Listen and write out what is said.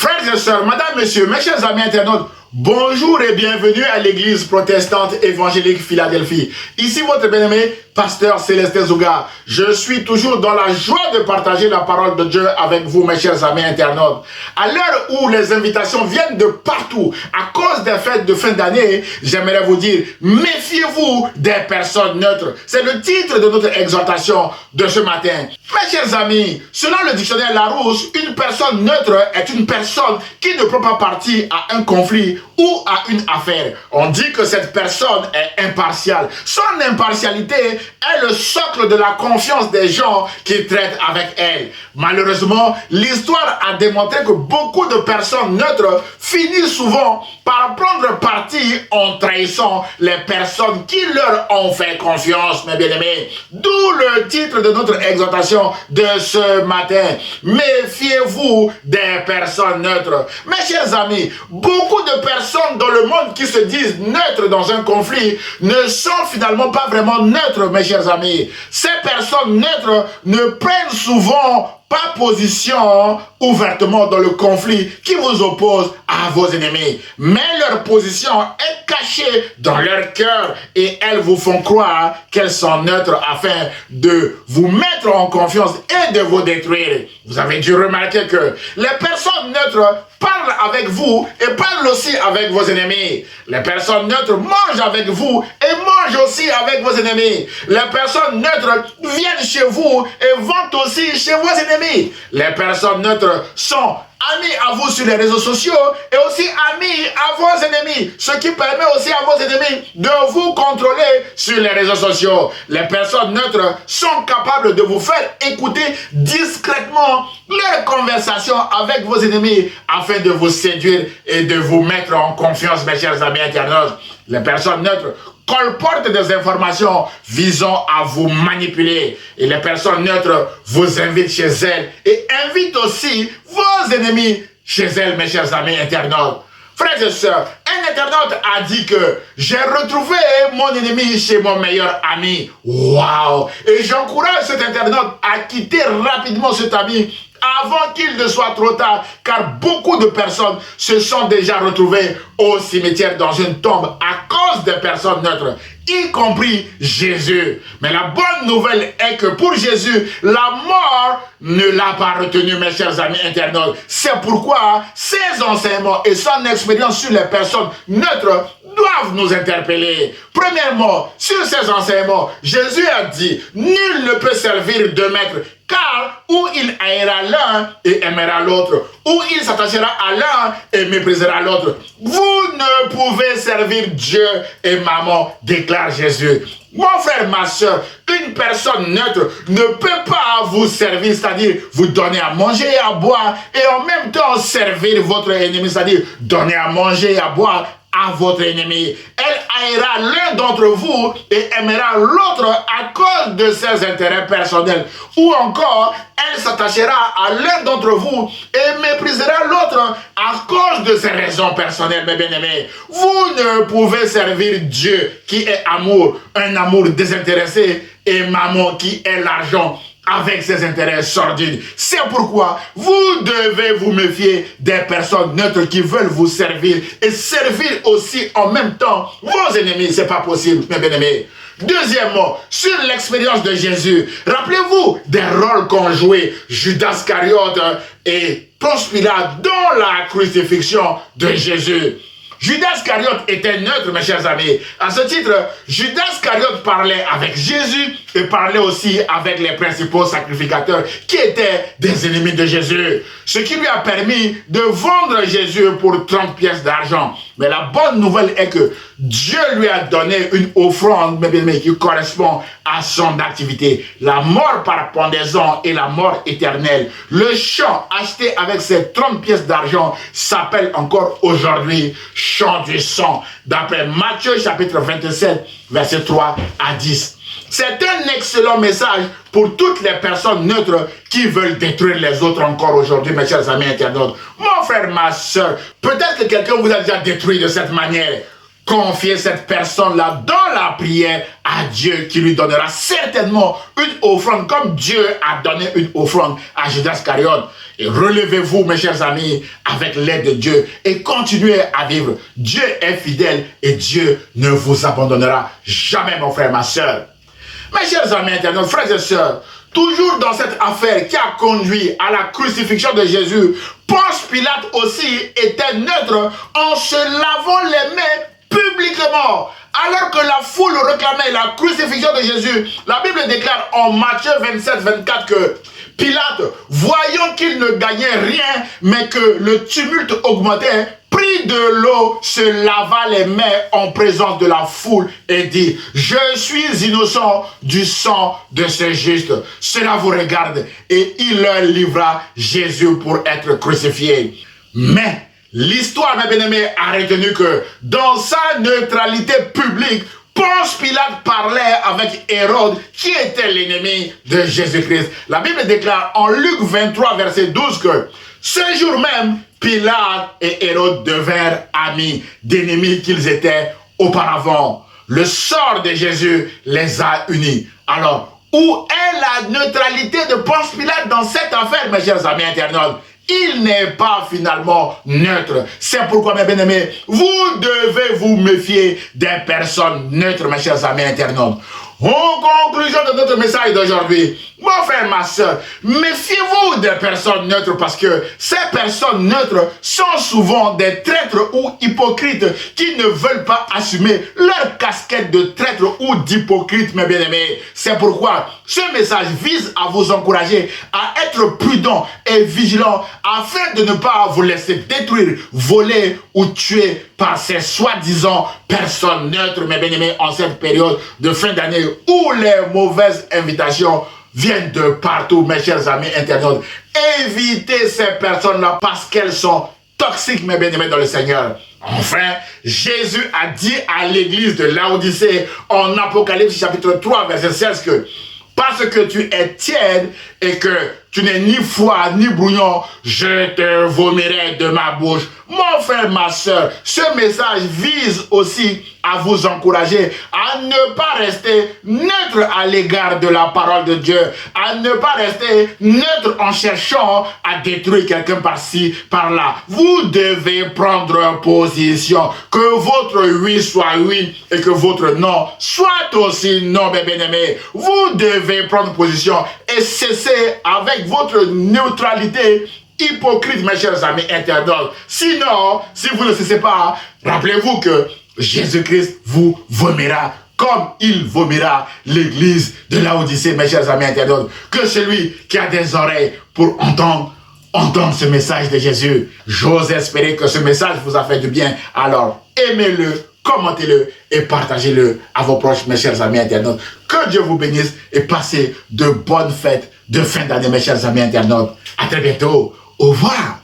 Frères et sœurs, madame, messieurs, mes chers amis internautes, bonjour et bienvenue à l'église protestante évangélique Philadelphie. Ici votre bien-aimé, pasteur Célestin Zouga. Je suis toujours dans la joie de partager la parole de Dieu avec vous, mes chers amis internautes. À l'heure où les invitations viennent de partout, à cause des fêtes de fin d'année, j'aimerais vous dire, méfiez-vous des personnes neutres. C'est le titre de notre exhortation de ce matin. Mes chers amis, selon le dictionnaire Larousse, une personne neutre est une personne qui ne prend pas parti à un conflit ou à une affaire. On dit que cette personne est impartiale. Son impartialité est le socle de la confiance des gens qui traitent avec elle. Malheureusement, l'histoire a démontré que beaucoup de personnes neutres finissent souvent par prendre parti en trahissant les personnes qui leur ont fait confiance, mes bien-aimés. D'où le titre de notre exhortation de ce matin. Méfiez-vous des personnes neutres. Mes chers amis, beaucoup de personnes dans le monde qui se disent neutres dans un conflit ne sont finalement pas vraiment neutres, mes chers amis. Ces personnes neutres ne prennent souvent pas position ouvertement dans le conflit qui vous oppose à vos ennemis. Mais leur position est cachée dans leur cœur et elles vous font croire qu'elles sont neutres afin de vous mettre en confiance et de vous détruire. Vous avez dû remarquer que les personnes neutres parlent avec vous et parlent aussi avec vos ennemis. Les personnes neutres mangent avec vous et mangent aussi avec vos ennemis. Les personnes neutres viennent chez vous et vont aussi chez vos ennemis. Les personnes neutres sont amis à vous sur les réseaux sociaux et aussi amis à vos ennemis, ce qui permet aussi à vos ennemis de vous contrôler sur les réseaux sociaux. Les personnes neutres sont capables de vous faire écouter discrètement leurs conversations avec vos ennemis afin de vous séduire et de vous mettre en confiance, mes chers amis internautes. Les personnes neutres colportent des informations visant à vous manipuler. Et les personnes neutres vous invitent chez elles et invitent aussi vos ennemis chez elles, mes chers amis internautes. Frères et sœurs, un internaute a dit que j'ai retrouvé mon ennemi chez mon meilleur ami. Waouh! Et j'encourage cet internaute à quitter rapidement cet ami avant qu'il ne soit trop tard, car beaucoup de personnes se sont déjà retrouvées au cimetière dans une tombe à cause des personnes neutres, y compris Jésus. Mais la bonne nouvelle est que pour Jésus, la mort ne l'a pas retenu, mes chers amis internautes. C'est pourquoi ses enseignements et son expérience sur les personnes neutres doivent nous interpeller. Premièrement, sur ces enseignements, Jésus a dit, nul ne peut servir deux maîtres, car où il haïra l'un et aimera l'autre, ou il s'attachera à l'un et méprisera l'autre. Vous ne pouvez servir Dieu et maman, déclare Jésus. Mon frère, ma soeur, une personne neutre ne peut pas vous servir, c'est-à-dire vous donner à manger et à boire, et en même temps servir votre ennemi, c'est-à-dire donner à manger et à boire à votre ennemi. Elle haïra l'un d'entre vous et aimera l'autre à cause de ses intérêts personnels. Ou encore, elle s'attachera à l'un d'entre vous et méprisera l'autre à cause de ses raisons personnelles, mes bien-aimés. Vous ne pouvez servir Dieu qui est amour, un amour désintéressé, et maman qui est l'argent avec ses intérêts sordides. C'est pourquoi vous devez vous méfier des personnes neutres qui veulent vous servir et servir aussi en même temps vos ennemis. C'est pas possible, mes bien-aimés. Deuxièmement, sur l'expérience de Jésus, rappelez-vous des rôles qu'ont joué Judas Iscariote et Ponce Pilate dans la crucifixion de Jésus. Judas Iscariote était neutre, mes chers amis. À ce titre, Judas Iscariote parlait avec Jésus et parlait aussi avec les principaux sacrificateurs qui étaient des ennemis de Jésus. Ce qui lui a permis de vendre Jésus pour 30 pièces d'argent. Mais la bonne nouvelle est que Dieu lui a donné une offrande, mes bien-aimés, qui correspond à son activité. La mort par pendaison et la mort éternelle. Le champ acheté avec ces 30 pièces d'argent s'appelle encore aujourd'hui champ du sang. D'après Matthieu chapitre 27, versets 3 à 10. C'est un excellent message pour toutes les personnes neutres qui veulent détruire les autres encore aujourd'hui, mes chers amis internautes. Mon frère, ma soeur, peut-être que quelqu'un vous a déjà détruit de cette manière. Confiez cette personne-là dans la prière à Dieu qui lui donnera certainement une offrande comme Dieu a donné une offrande à Judas Iscariote. Et relevez-vous, mes chers amis, avec l'aide de Dieu et continuez à vivre. Dieu est fidèle et Dieu ne vous abandonnera jamais, mon frère, ma soeur. Mes chers amis internautes, frères et sœurs, toujours dans cette affaire qui a conduit à la crucifixion de Jésus, Ponce Pilate aussi était neutre en se lavant les mains publiquement. Alors que la foule réclamait la crucifixion de Jésus, la Bible déclare en Matthieu 27-24 que Pilate, voyant qu'il ne gagnait rien, mais que le tumulte augmentait, prit de l'eau, se lava les mains en présence de la foule et dit, « Je suis innocent du sang de ce juste. Cela vous regarde. » Et il leur livra Jésus pour être crucifié. Mais l'histoire, mes bien-aimés, a retenu que dans sa neutralité publique, Ponce Pilate parlait avec Hérode, qui était l'ennemi de Jésus-Christ. La Bible déclare en Luc 23, verset 12 que ce jour même, Pilate et Hérode devinrent amis, d'ennemis qu'ils étaient auparavant. Le sort de Jésus les a unis. Alors, où est la neutralité de Ponce Pilate dans cette affaire, mes chers amis internautes? Il n'est pas finalement neutre. C'est pourquoi, mes bien-aimés, vous devez vous méfier des personnes neutres, mes chers amis internautes. En conclusion de notre message d'aujourd'hui, mon frère, ma soeur, méfiez-vous des personnes neutres parce que ces personnes neutres sont souvent des traîtres ou hypocrites qui ne veulent pas assumer leur casquette de traître ou d'hypocrite, mes bien-aimés. C'est pourquoi ce message vise à vous encourager à être prudent et vigilant afin de ne pas vous laisser détruire, voler ou tuer par ces soi-disant personnes neutres, mes bien-aimés, en cette période de fin d'année où les mauvaises invitations viennent de partout, mes chers amis internautes. Évitez ces personnes-là parce qu'elles sont toxiques, mes bien-aimés dans le Seigneur. Enfin, Jésus a dit à l'église de Laodicée en Apocalypse chapitre 3, verset 16 que parce que tu es tiède et que tu n'es ni froid ni brouillon, je te vomirai de ma bouche. Mon frère, ma soeur, ce message vise aussi à vous encourager à ne pas rester neutre à l'égard de la parole de Dieu, à ne pas rester neutre en cherchant à détruire quelqu'un par-ci, par-là. Vous devez prendre position, que votre oui soit oui et que votre non soit aussi non, mes bien-aimés. Vous devez prendre position et cesser avec votre neutralité hypocrite, mes chers amis internautes. Sinon, si vous ne cessez pas, rappelez-vous que Jésus-Christ vous vomira comme il vomira l'église de Laodicée, mes chers amis internautes. Que celui qui a des oreilles pour entendre ce message de Jésus. J'ose espérer que ce message vous a fait du bien. Alors, aimez-le, commentez-le et partagez-le à vos proches, mes chers amis internautes. Que Dieu vous bénisse et passez de bonnes fêtes de fin d'année, mes chers amis internautes. À très bientôt. Au revoir.